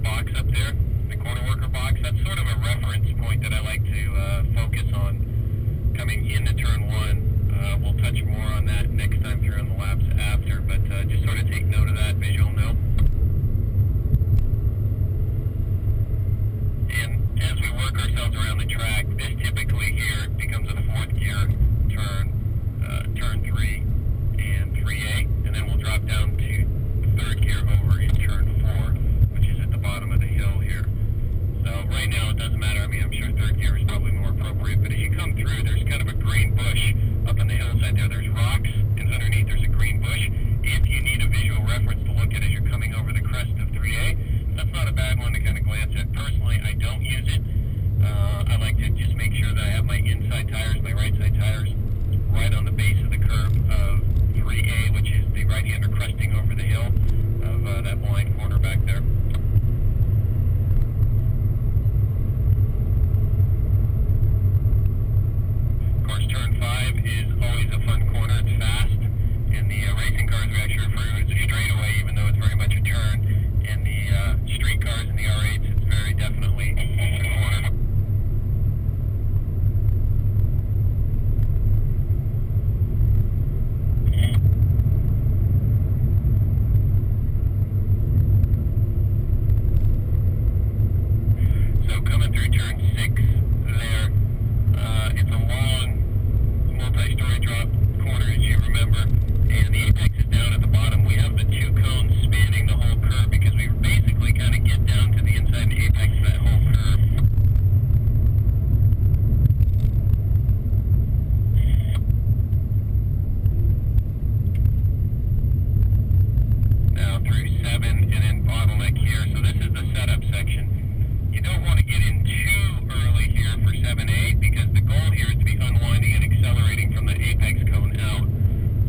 box up there, the corner worker box. That's sort of a reference point that I like to focus on coming into turn one. We'll touch more on that next time through on the laps after, but just sort of take note of that visual note. And as we work ourselves around the track, this typically here becomes a fourth gear turn 3 and 3A, and then we'll drop down to third gear over in turn 4, which is at the bottom of the hill here. So right now it doesn't matter. I mean, I'm sure third gear is probably more appropriate, but as you come through, there's kind of a green bush up on the hillside there. There's rocks, and underneath there's a green bush. If you need a visual reference to look at as you're coming over the crest of 3A, that's not a bad one to kind of glance at. Personally, I don't use it. I like to just make sure that I have my inside tires, my right side tires, right on the base of the curve of 3A, which is the right-hander cresting over the hill of that blind corner back there. Of course, turn 5 is always a fun corner. It's fast. In the racing cars, we actually refer to it as a straightaway, even though it's very much a turn. In the street cars and the R8s, it's very definitely a corner. So coming through turn 6 there, it's a long multi-story drop corner, as you remember, and the apex is down at the bottom. We have the two cones spanning the whole curve because we basically kind of get down to the inside the apex of that whole curve. Now through 7 and then bottleneck here, so this is the setup section. You don't want to get in too early here for 7A because the goal here is to be unwinding and accelerating from the apex cone out.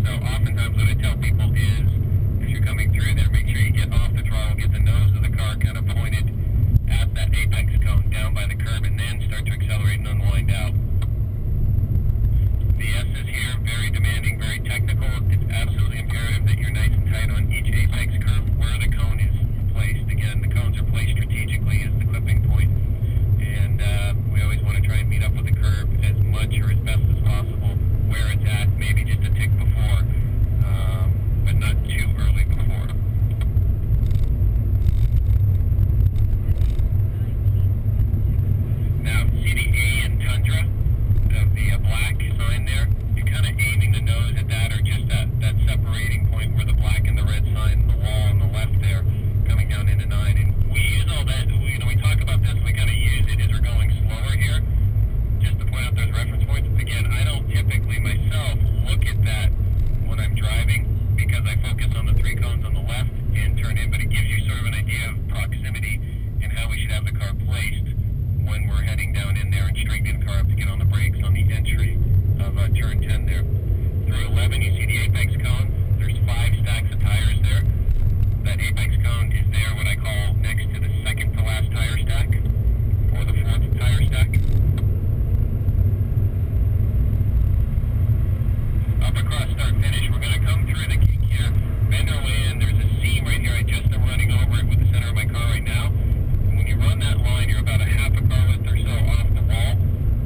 So oftentimes what I tell people is, as you're coming through there, make sure you get off the throttle, get the nose of the car kind of pointed at that apex cone down by the curb, and then start to accelerate and unwind out. The S's here, very demanding, very technical. It's absolutely imperative that you're nice and tight on each apex curve where the cone is placed. Again, the cones are placed strategically as the clipping point, and we always want to try and meet up with the curb as much or as best as possible where it's at, maybe just a tick before, but not too early before. Now, see the A in Tundra, the black sign there? You're kind of aiming the nose at that, or just that separating point where the black and the red sign, the wall on the left there, coming down into 9. And we use all that, we talk about this, we kind of use it as we're going slower here, just to point out those reference points. Again, I don't typically myself look at that when I'm driving because I focus on the 3 cones on the left and turn in, but it gives you sort of an idea of proximity and how we should have the car placed when we're heading down in there and straightening the car up to get on the brakes on the entry of turn 10 there. Through 11, you see the apex cone. There's 5 stacks of tires there. That apex cone is there, what I call next to the second to last tire stack, or the 4th tire stack. Up across start finish, we're going to come through the kink here, bend our way in. There's a seam right here. I just am running over it with the center of my car right now. And when you run that line, you're about a half a car width or so off the wall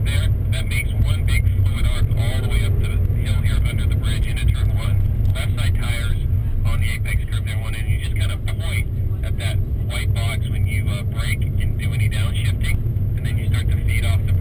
there. That makes one big fluid arc all the way up to the hill here under the bridge into turn 1. Left side tires on the apex curve there, one, and you just kind of point at that white box when you brake and do any downshifting, and then you start to feed off the